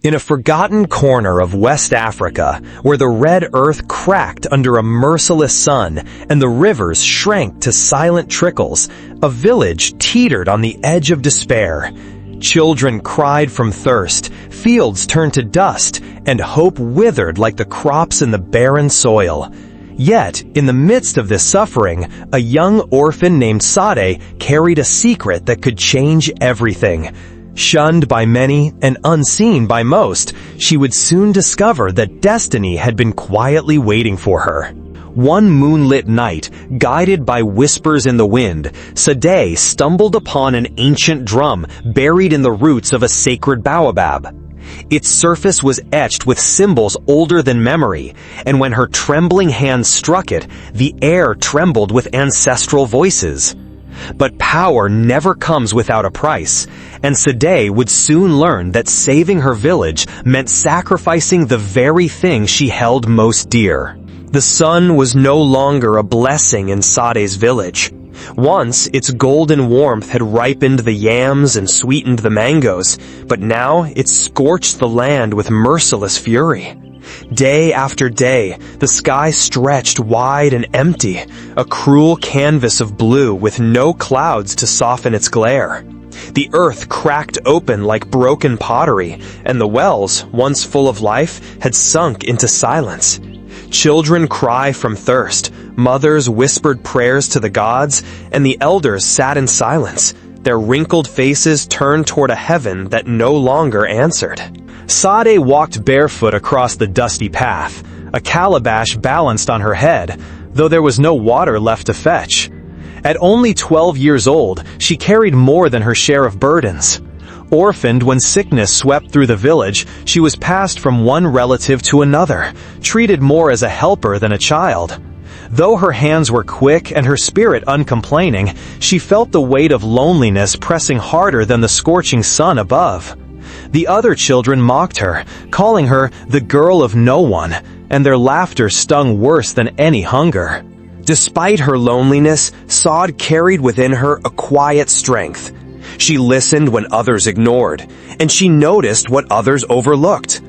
In a forgotten corner of West Africa, where the red earth cracked under a merciless sun and the rivers shrank to silent trickles, a village teetered on the edge of despair. Children cried from thirst, fields turned to dust, and hope withered like the crops in the barren soil. Yet, in the midst of this suffering, a young orphan named Sade carried a secret that could change everything. Shunned by many and unseen by most, she would soon discover that destiny had been quietly waiting for her. One moonlit night, guided by whispers in the wind, Sade stumbled upon an ancient drum buried in the roots of a sacred baobab. Its surface was etched with symbols older than memory, and when her trembling hand struck it, the air trembled with ancestral voices. But power never comes without a price, and Sade would soon learn that saving her village meant sacrificing the very thing she held most dear. The sun was no longer a blessing in Sade's village. Once, its golden warmth had ripened the yams and sweetened the mangoes, but now it scorched the land with merciless fury. Day after day, the sky stretched wide and empty, a cruel canvas of blue with no clouds to soften its glare. The earth cracked open like broken pottery, and the wells, once full of life, had sunk into silence. Children cry from thirst, mothers whispered prayers to the gods, and the elders sat in silence, their wrinkled faces turned toward a heaven that no longer answered. Sade walked barefoot across the dusty path, a calabash balanced on her head, though there was no water left to fetch. At only 12 years old, she carried more than her share of burdens. Orphaned when sickness swept through the village, she was passed from one relative to another, treated more as a helper than a child. Though her hands were quick and her spirit uncomplaining, she felt the weight of loneliness pressing harder than the scorching sun above. The other children mocked her, calling her the girl of no one, and their laughter stung worse than any hunger. Despite her loneliness, Sade carried within her a quiet strength. She listened when others ignored, and she noticed what others overlooked.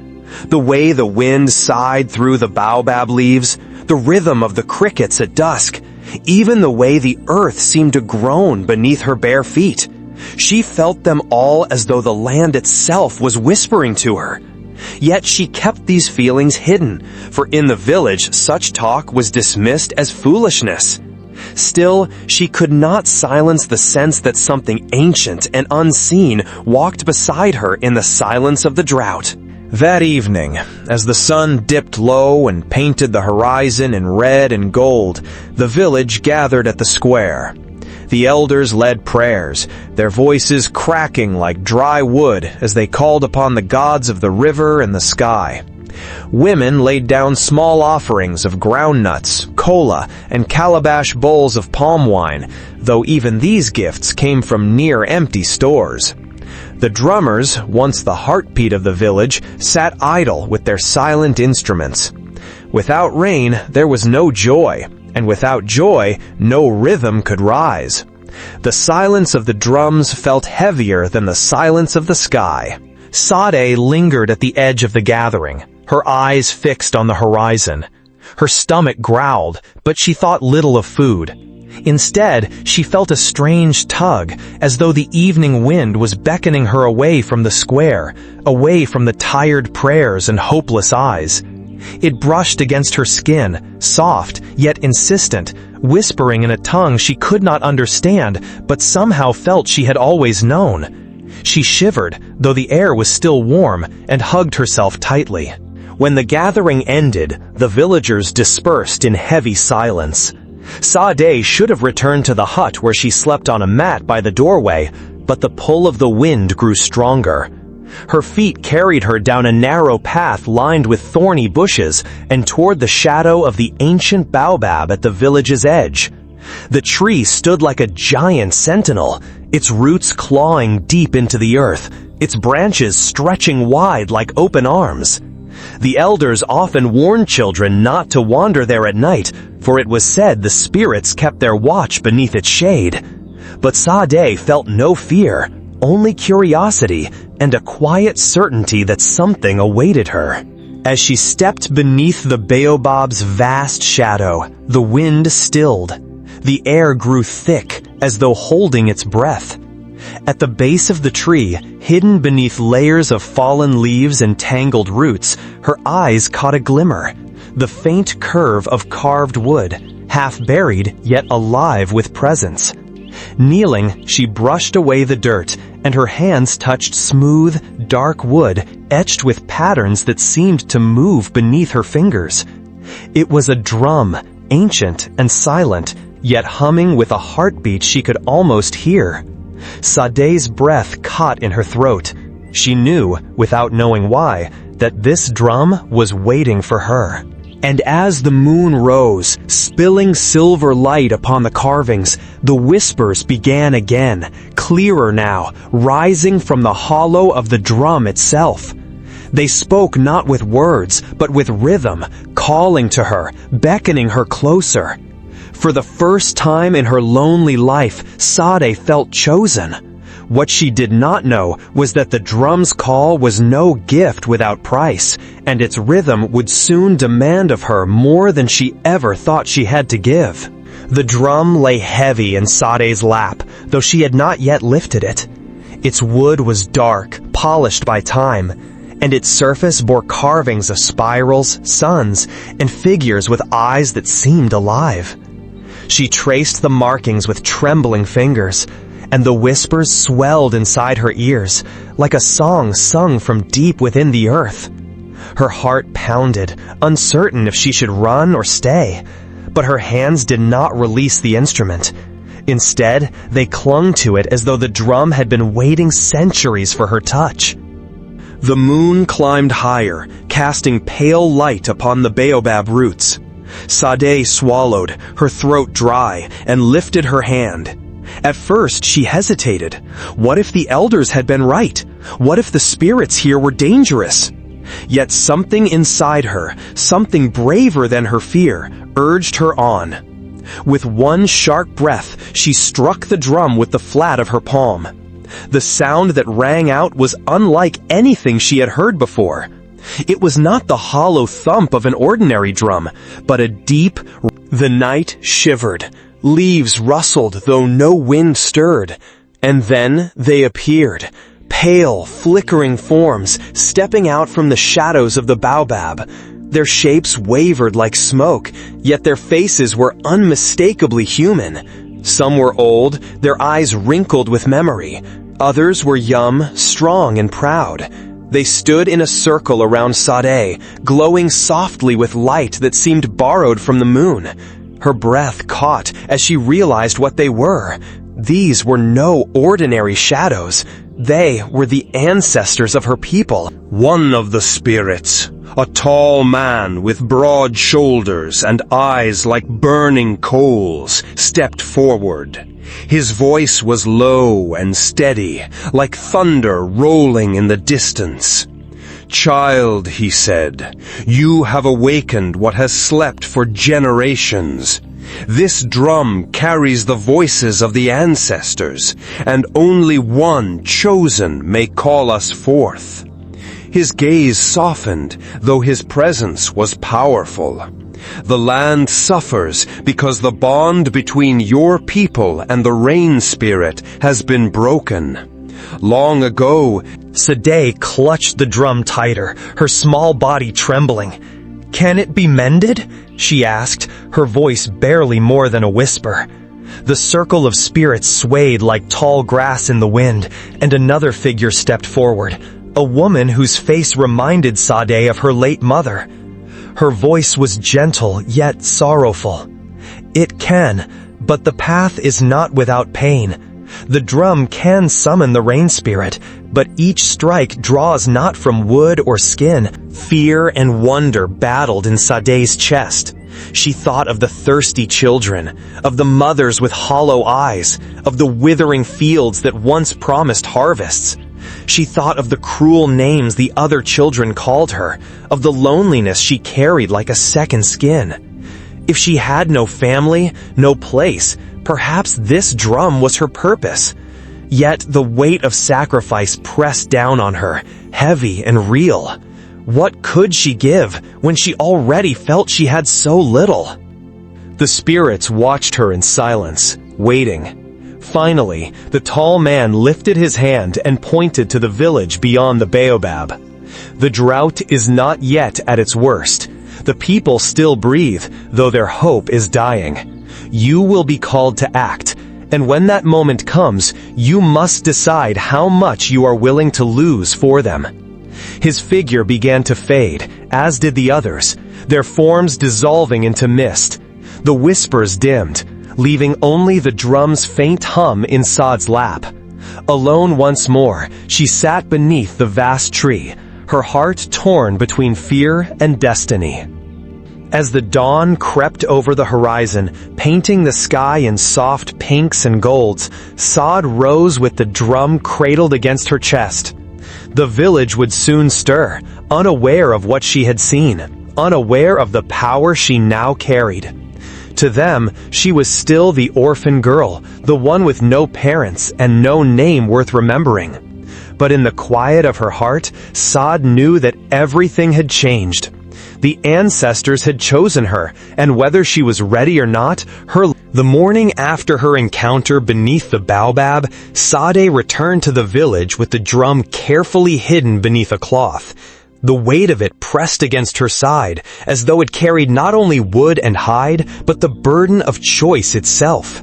The way the wind sighed through the baobab leaves, the rhythm of the crickets at dusk, even the way the earth seemed to groan beneath her bare feet. She felt them all as though the land itself was whispering to her. Yet she kept these feelings hidden, for in the village such talk was dismissed as foolishness. Still, she could not silence the sense that something ancient and unseen walked beside her in the silence of the drought. That evening, as the sun dipped low and painted the horizon in red and gold, the village gathered at the square. The elders led prayers, their voices cracking like dry wood as they called upon the gods of the river and the sky. Women laid down small offerings of groundnuts, cola, and calabash bowls of palm wine, though even these gifts came from near-empty stores. The drummers, once the heartbeat of the village, sat idle with their silent instruments. Without rain, there was no joy, and without joy, no rhythm could rise. The silence of the drums felt heavier than the silence of the sky. Sade lingered at the edge of the gathering, her eyes fixed on the horizon. Her stomach growled, but she thought little of food. Instead, she felt a strange tug, as though the evening wind was beckoning her away from the square, away from the tired prayers and hopeless eyes. It brushed against her skin, soft yet insistent, whispering in a tongue she could not understand, but somehow felt she had always known. She shivered, though the air was still warm, and hugged herself tightly. When the gathering ended, the villagers dispersed in heavy silence. Sade should have returned to the hut where she slept on a mat by the doorway, but the pull of the wind grew stronger. Her feet carried her down a narrow path lined with thorny bushes and toward the shadow of the ancient baobab at the village's edge. The tree stood like a giant sentinel, its roots clawing deep into the earth, its branches stretching wide like open arms. The elders often warned children not to wander there at night, for it was said the spirits kept their watch beneath its shade. But Sade felt no fear, only curiosity and a quiet certainty that something awaited her. As she stepped beneath the baobab's vast shadow, the wind stilled. The air grew thick, as though holding its breath. At the base of the tree, hidden beneath layers of fallen leaves and tangled roots, her eyes caught a glimmer, the faint curve of carved wood, half buried yet alive with presence. Kneeling, she brushed away the dirt, and her hands touched smooth, dark wood etched with patterns that seemed to move beneath her fingers. It was a drum, ancient and silent, yet humming with a heartbeat she could almost hear. Sade's breath caught in her throat. She knew, without knowing why, that this drum was waiting for her. And as the moon rose, spilling silver light upon the carvings, the whispers began again, clearer now, rising from the hollow of the drum itself. They spoke not with words, but with rhythm, calling to her, beckoning her closer. For the first time in her lonely life, Sade felt chosen. What she did not know was that the drum's call was no gift without price, and its rhythm would soon demand of her more than she ever thought she had to give. The drum lay heavy in Sade's lap, though she had not yet lifted it. Its wood was dark, polished by time, and its surface bore carvings of spirals, suns, and figures with eyes that seemed alive. She traced the markings with trembling fingers, and the whispers swelled inside her ears, like a song sung from deep within the earth. Her heart pounded, uncertain if she should run or stay, but her hands did not release the instrument. Instead, they clung to it as though the drum had been waiting centuries for her touch. The moon climbed higher, casting pale light upon the baobab roots. Sade swallowed, her throat dry, and lifted her hand. At first, she hesitated. What if the elders had been right? What if the spirits here were dangerous? Yet something inside her, something braver than her fear, urged her on. With one sharp breath, she struck the drum with the flat of her palm. The sound that rang out was unlike anything she had heard before. It was not the hollow thump of an ordinary drum, but a deep... The night shivered. Leaves rustled though no wind stirred, and then they appeared, pale, flickering forms stepping out from the shadows of the baobab. Their shapes wavered like smoke, yet their faces were unmistakably human. Some were old, their eyes wrinkled with memory. Others were young, strong, and proud. They stood in a circle around Sade, glowing softly with light that seemed borrowed from the moon. Her breath caught as she realized what they were. These were no ordinary shadows. They were the ancestors of her people. One of the spirits, a tall man with broad shoulders and eyes like burning coals, stepped forward. His voice was low and steady, like thunder rolling in the distance. "Child," he said, "you have awakened what has slept for generations. This drum carries the voices of the ancestors, and only one chosen may call us forth." His gaze softened, though his presence was powerful. "The land suffers because the bond between your people and the rain spirit has been broken. Long ago..." Sade clutched the drum tighter, her small body trembling. "Can it be mended?" she asked, her voice barely more than a whisper. The circle of spirits swayed like tall grass in the wind, and another figure stepped forward, a woman whose face reminded Sade of her late mother. Her voice was gentle yet sorrowful. "It can, but the path is not without pain. The drum can summon the rain spirit, but each strike draws not from wood or skin." Fear and wonder battled in Sade's chest. She thought of the thirsty children, of the mothers with hollow eyes, of the withering fields that once promised harvests. She thought of the cruel names the other children called her, of the loneliness she carried like a second skin. If she had no family, no place, perhaps this drum was her purpose. Yet the weight of sacrifice pressed down on her, heavy and real. What could she give when she already felt she had so little? The spirits watched her in silence, waiting. Finally, the tall man lifted his hand and pointed to the village beyond the baobab. The drought is not yet at its worst. The people still breathe, though their hope is dying. You will be called to act, and when that moment comes, you must decide how much you are willing to lose for them. His figure began to fade, as did the others, their forms dissolving into mist. The whispers dimmed, leaving only the drum's faint hum in Sade's lap. Alone once more, she sat beneath the vast tree, her heart torn between fear and destiny. As the dawn crept over the horizon, painting the sky in soft pinks and golds, Sade rose with the drum cradled against her chest. The village would soon stir, unaware of what she had seen, unaware of the power she now carried. To them, she was still the orphan girl, the one with no parents and no name worth remembering. But in the quiet of her heart, Sade knew that everything had changed. The ancestors had chosen her, and whether she was ready or not, the morning after her encounter beneath the baobab, Sade returned to the village with the drum carefully hidden beneath a cloth. The weight of it pressed against her side, as though it carried not only wood and hide, but the burden of choice itself.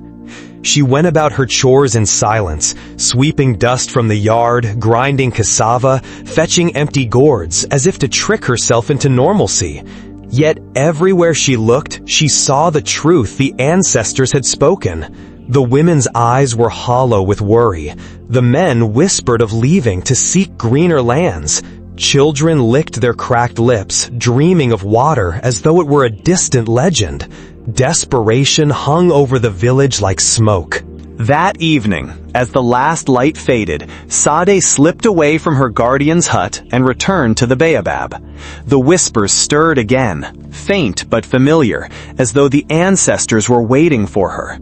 She went about her chores in silence, sweeping dust from the yard, grinding cassava, fetching empty gourds, as if to trick herself into normalcy. Yet everywhere she looked, she saw the truth the ancestors had spoken. The women's eyes were hollow with worry. The men whispered of leaving to seek greener lands. Children licked their cracked lips, dreaming of water as though it were a distant legend. Desperation hung over the village like smoke. That evening, as the last light faded, Sade slipped away from her guardian's hut and returned to the baobab. The whispers stirred again, faint but familiar, as though the ancestors were waiting for her.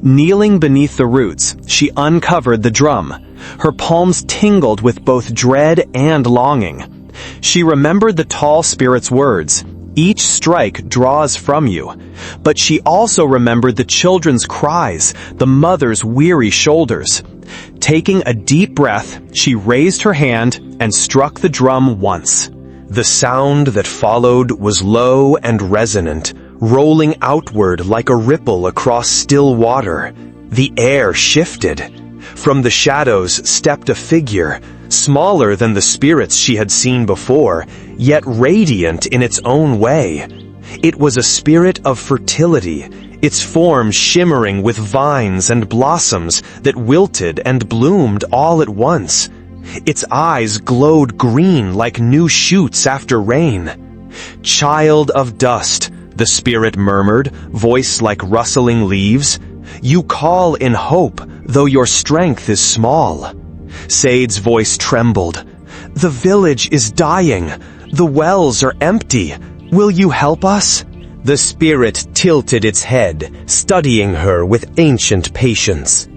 Kneeling beneath the roots, she uncovered the drum. Her palms tingled with both dread and longing. She remembered the tall spirit's words, "Each strike draws from you." But she also remembered the children's cries, the mother's weary shoulders. Taking a deep breath, she raised her hand and struck the drum once. The sound that followed was low and resonant, rolling outward like a ripple across still water. The air shifted. From the shadows stepped a figure, smaller than the spirits she had seen before, yet radiant in its own way. It was a spirit of fertility, its form shimmering with vines and blossoms that wilted and bloomed all at once. Its eyes glowed green like new shoots after rain. "Child of dust," the spirit murmured, voice like rustling leaves. "You call in hope, though your strength is small." Sade's voice trembled. "The village is dying. The wells are empty. Will you help us?" The spirit tilted its head, studying her with ancient patience.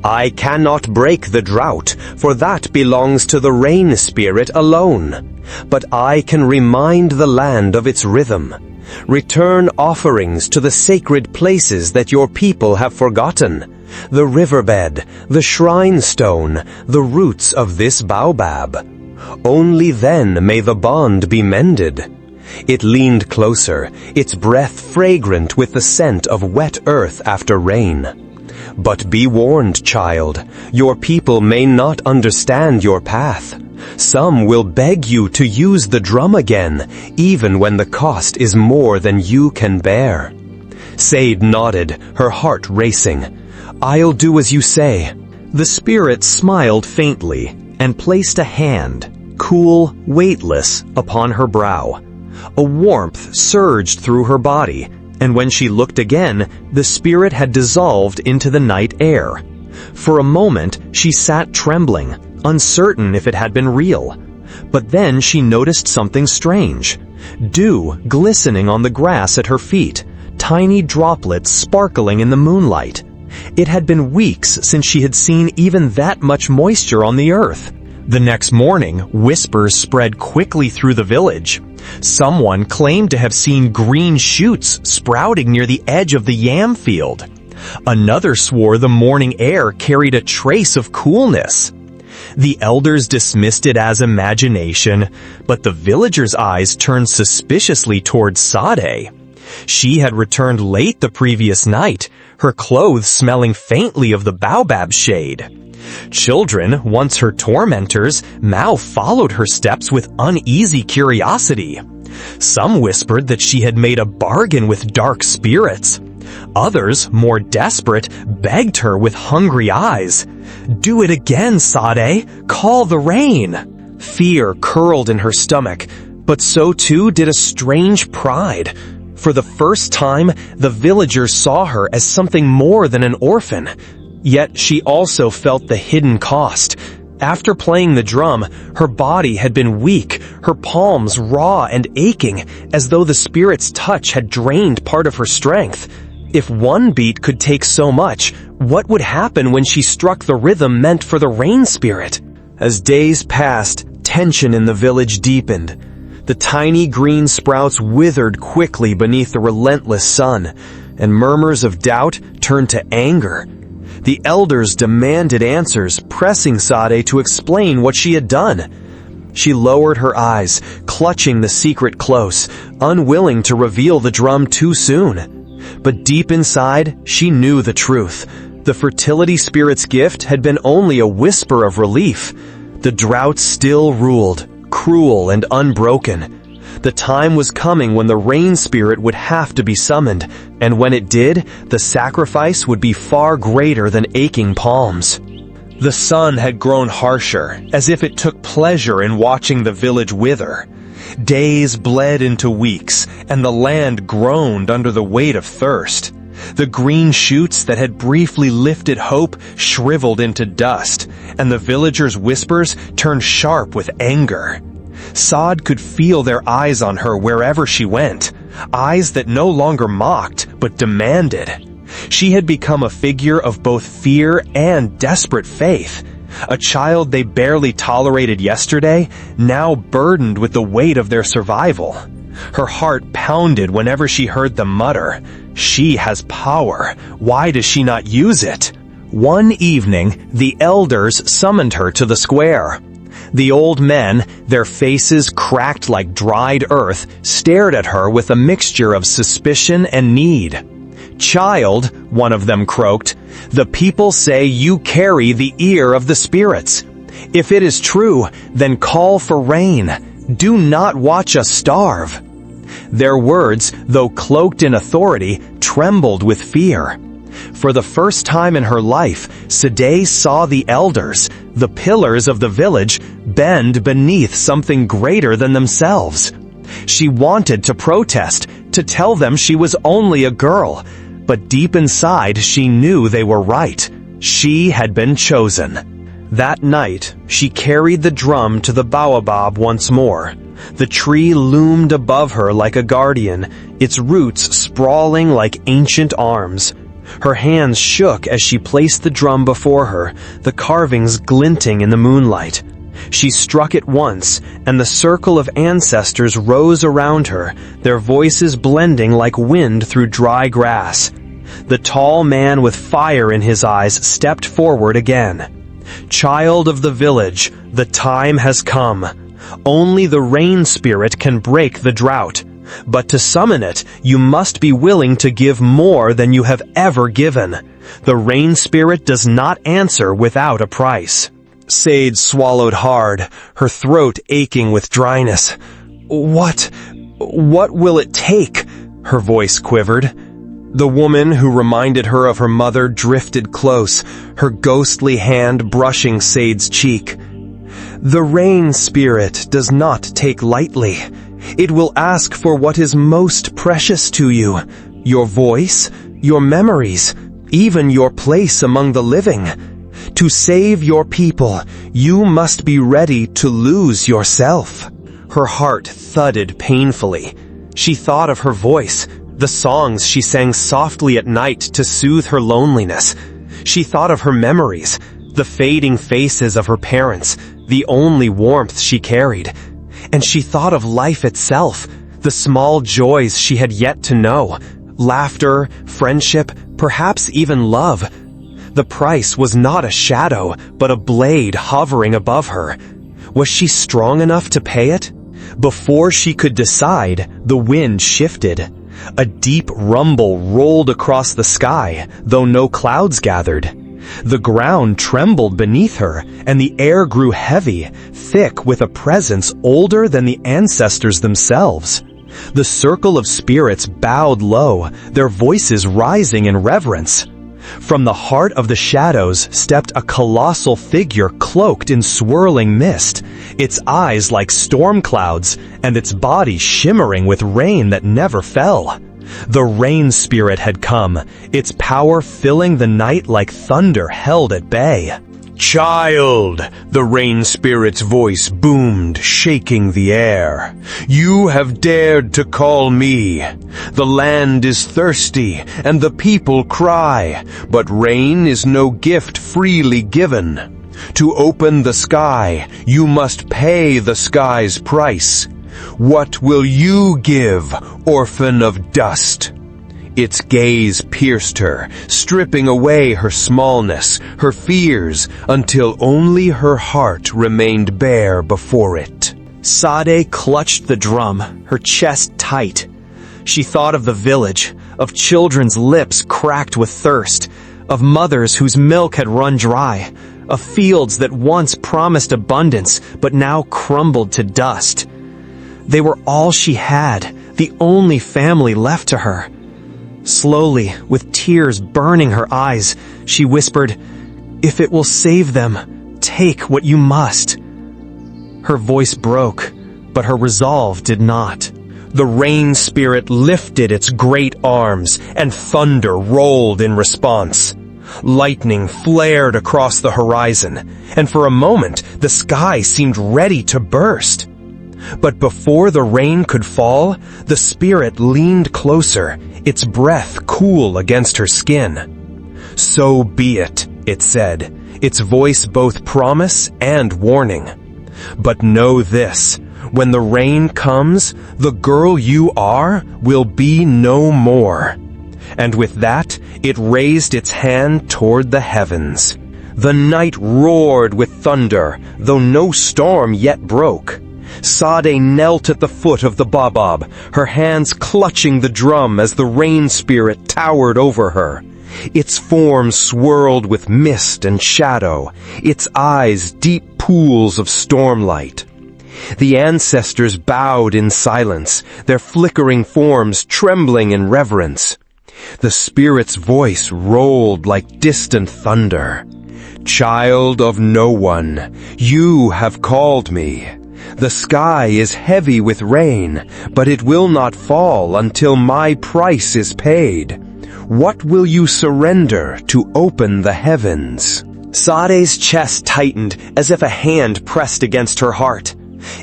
"I cannot break the drought, for that belongs to the rain spirit alone. But I can remind the land of its rhythm. Return offerings to the sacred places that your people have forgotten. The riverbed, the shrine stone, the roots of this baobab. Only then may the bond be mended." It leaned closer, its breath fragrant with the scent of wet earth after rain. "But be warned, child, your people may not understand your path. Some will beg you to use the drum again, even when the cost is more than you can bear." Sade nodded, her heart racing. "I'll do as you say." The spirit smiled faintly and placed a hand, cool, weightless, upon her brow. A warmth surged through her body, and when she looked again, the spirit had dissolved into the night air. For a moment, she sat trembling, uncertain if it had been real. But then she noticed something strange. Dew glistening on the grass at her feet, tiny droplets sparkling in the moonlight. It had been weeks since she had seen even that much moisture on the earth. The next morning, whispers spread quickly through the village. Someone claimed to have seen green shoots sprouting near the edge of the yam field. Another swore the morning air carried a trace of coolness. The elders dismissed it as imagination, but the villagers' eyes turned suspiciously towards Sade. She had returned late the previous night, her clothes smelling faintly of the baobab shade. Children, once her tormentors, now followed her steps with uneasy curiosity. Some whispered that she had made a bargain with dark spirits. Others, more desperate, begged her with hungry eyes. "Do it again, Sade! Call the rain!" Fear curled in her stomach, but so too did a strange pride. For the first time, the villagers saw her as something more than an orphan. Yet she also felt the hidden cost. After playing the drum, her body had been weak, her palms raw and aching, as though the spirit's touch had drained part of her strength. If one beat could take so much, what would happen when she struck the rhythm meant for the rain spirit? As days passed, tension in the village deepened. The tiny green sprouts withered quickly beneath the relentless sun, and murmurs of doubt turned to anger. The elders demanded answers, pressing Sade to explain what she had done. She lowered her eyes, clutching the secret close, unwilling to reveal the drum too soon. But deep inside, she knew the truth. The fertility spirit's gift had been only a whisper of relief. The drought still ruled, cruel and unbroken. The time was coming when the rain spirit would have to be summoned, and when it did, the sacrifice would be far greater than aching palms. The sun had grown harsher, as if it took pleasure in watching the village wither. Days bled into weeks, and the land groaned under the weight of thirst. The green shoots that had briefly lifted hope shriveled into dust, and the villagers' whispers turned sharp with anger. Sade could feel their eyes on her wherever she went, eyes that no longer mocked, but demanded. She had become a figure of both fear and desperate faith. A child they barely tolerated yesterday, now burdened with the weight of their survival. Her heart pounded whenever she heard them mutter, "She has power. Why does she not use it?" One evening, the elders summoned her to the square. The old men, their faces cracked like dried earth, stared at her with a mixture of suspicion and need. "Child," one of them croaked, "the people say you carry the ear of the spirits. If it is true, then call for rain. Do not watch us starve." Their words, though cloaked in authority, trembled with fear. For the first time in her life, Sade saw the elders, the pillars of the village, bend beneath something greater than themselves. She wanted to protest, to tell them she was only a girl, but deep inside she knew they were right. She had been chosen. That night, she carried the drum to the baobab once more. The tree loomed above her like a guardian, its roots sprawling like ancient arms. Her hands shook as she placed the drum before her, the carvings glinting in the moonlight. She struck it once, and the circle of ancestors rose around her, their voices blending like wind through dry grass. The tall man with fire in his eyes stepped forward again. "Child of the village, the time has come. Only the rain spirit can break the drought. But to summon it, you must be willing to give more than you have ever given. The rain spirit does not answer without a price." Sade swallowed hard, her throat aching with dryness. What will it take?" her voice quivered. The woman who reminded her of her mother drifted close, her ghostly hand brushing Sade's cheek. "The rain spirit does not take lightly. It will ask for what is most precious to you, your voice, your memories, even your place among the living. To save your people, you must be ready to lose yourself." Her heart thudded painfully. She thought of her voice, the songs she sang softly at night to soothe her loneliness. She thought of her memories, the fading faces of her parents, the only warmth she carried. And she thought of life itself, the small joys she had yet to know, laughter, friendship, perhaps even love. The price was not a shadow, but a blade hovering above her. Was she strong enough to pay it? Before she could decide, the wind shifted. A deep rumble rolled across the sky, though no clouds gathered. The ground trembled beneath her, and the air grew heavy, thick with a presence older than the ancestors themselves. The circle of spirits bowed low, their voices rising in reverence. From the heart of the shadows stepped a colossal figure cloaked in swirling mist, its eyes like storm clouds, and its body shimmering with rain that never fell. The rain spirit had come, its power filling the night like thunder held at bay. "Child," the rain spirit's voice boomed, shaking the air. "You have dared to call me. The land is thirsty, and the people cry, but rain is no gift freely given. To open the sky, you must pay the sky's price. What will you give, orphan of dust?" Its gaze pierced her, stripping away her smallness, her fears, until only her heart remained bare before it. Sade clutched the drum, her chest tight. She thought of the village, of children's lips cracked with thirst, of mothers whose milk had run dry, of fields that once promised abundance but now crumbled to dust. They were all she had, the only family left to her. Slowly, with tears burning her eyes, she whispered, "If it will save them, take what you must." Her voice broke, but her resolve did not. The rain spirit lifted its great arms, and thunder rolled in response. Lightning flared across the horizon, and for a moment the sky seemed ready to burst. But before the rain could fall, the spirit leaned closer, its breath cool against her skin. "So be it," it said, its voice both promise and warning. "But know this, when the rain comes, the girl you are will be no more." And with that, it raised its hand toward the heavens. The night roared with thunder, though no storm yet broke. Sade knelt at the foot of the baobab, her hands clutching the drum as the rain spirit towered over her. Its form swirled with mist and shadow, its eyes deep pools of stormlight. The ancestors bowed in silence, their flickering forms trembling in reverence. The spirit's voice rolled like distant thunder. "Child of no one, you have called me. The sky is heavy with rain, but it will not fall until my price is paid. What will you surrender to open the heavens?" Sade's chest tightened as if a hand pressed against her heart.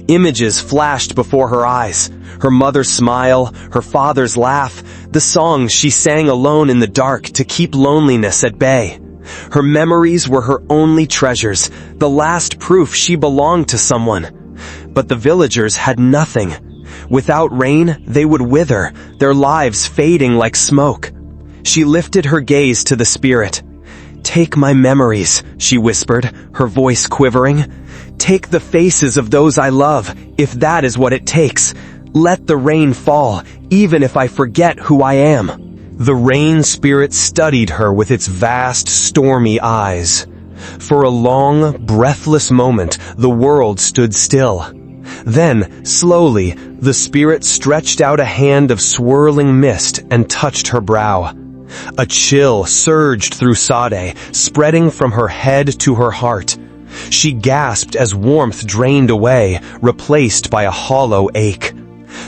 Images flashed before her eyes, her mother's smile, her father's laugh, the songs she sang alone in the dark to keep loneliness at bay. Her memories were her only treasures, the last proof she belonged to someone. But the villagers had nothing. Without rain, they would wither, their lives fading like smoke. She lifted her gaze to the spirit. "Take my memories," she whispered, her voice quivering. "Take the faces of those I love, if that is what it takes. Let the rain fall, even if I forget who I am." The rain spirit studied her with its vast, stormy eyes. For a long, breathless moment, the world stood still. Then, slowly, the spirit stretched out a hand of swirling mist and touched her brow. A chill surged through Sade, spreading from her head to her heart. She gasped as warmth drained away, replaced by a hollow ache.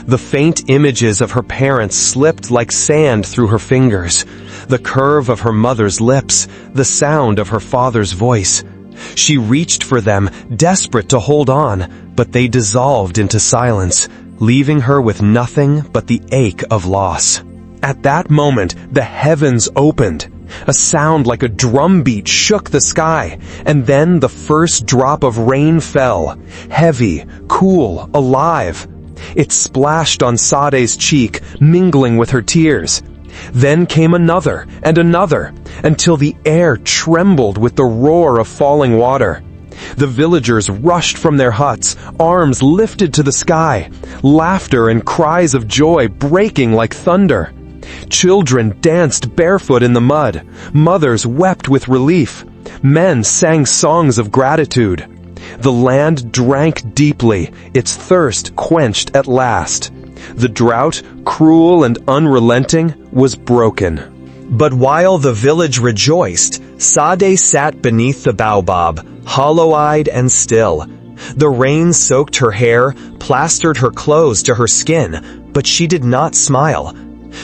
The faint images of her parents slipped like sand through her fingers. The curve of her mother's lips, the sound of her father's voice. She reached for them, desperate to hold on, but they dissolved into silence, leaving her with nothing but the ache of loss. At that moment, the heavens opened. A sound like a drumbeat shook the sky, and then the first drop of rain fell, heavy, cool, alive. It splashed on Sade's cheek, mingling with her tears. Then came another and another, until the air trembled with the roar of falling water. The villagers rushed from their huts, arms lifted to the sky, laughter and cries of joy breaking like thunder. Children danced barefoot in the mud, mothers wept with relief, men sang songs of gratitude. The land drank deeply, its thirst quenched at last. The drought, cruel and unrelenting, was broken. But while the village rejoiced, Sade sat beneath the baobab, hollow-eyed and still. The rain soaked her hair, plastered her clothes to her skin, but she did not smile.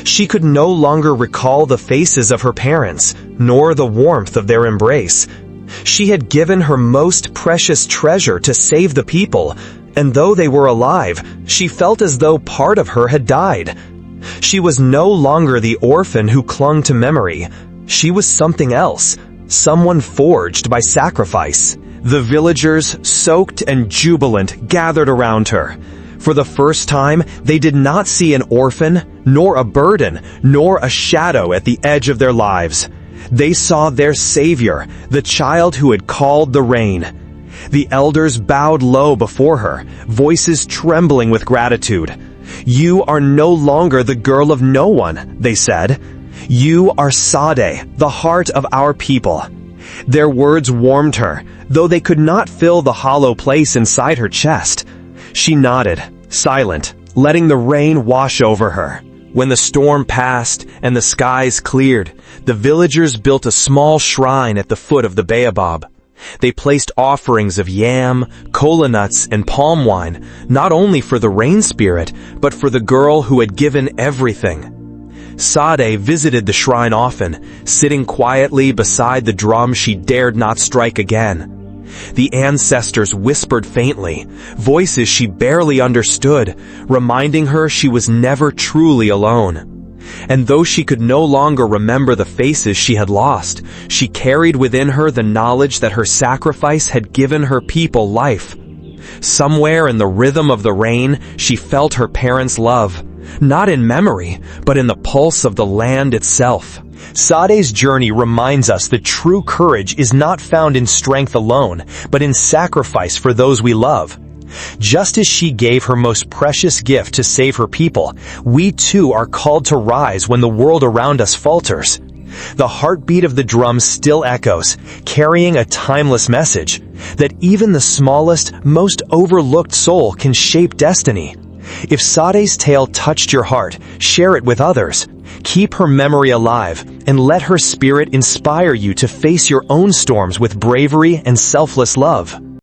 She could no longer recall the faces of her parents, nor the warmth of their embrace. She had given her most precious treasure to save the people, and though they were alive, she felt as though part of her had died. She was no longer the orphan who clung to memory. She was something else, someone forged by sacrifice. The villagers, soaked and jubilant, gathered around her. For the first time, they did not see an orphan, nor a burden, nor a shadow at the edge of their lives. They saw their savior, the child who had called the rain. The elders bowed low before her, voices trembling with gratitude. "You are no longer the girl of no one," they said. "You are Sade, the heart of our people." Their words warmed her, though they could not fill the hollow place inside her chest. She nodded, silent, letting the rain wash over her. When the storm passed and the skies cleared, the villagers built a small shrine at the foot of the baobab. They placed offerings of yam, kola nuts, and palm wine, not only for the rain spirit, but for the girl who had given everything. Sade visited the shrine often, sitting quietly beside the drum she dared not strike again. The ancestors whispered faintly, voices she barely understood, reminding her she was never truly alone. And though she could no longer remember the faces she had lost, she carried within her the knowledge that her sacrifice had given her people life. Somewhere in the rhythm of the rain, she felt her parents' love, not in memory, but in the pulse of the land itself. Sade's journey reminds us that true courage is not found in strength alone, but in sacrifice for those we love. Just as she gave her most precious gift to save her people, we too are called to rise when the world around us falters. The heartbeat of the drum still echoes, carrying a timeless message, that even the smallest, most overlooked soul can shape destiny. If Sade's tale touched your heart, share it with others. Keep her memory alive, and let her spirit inspire you to face your own storms with bravery and selfless love.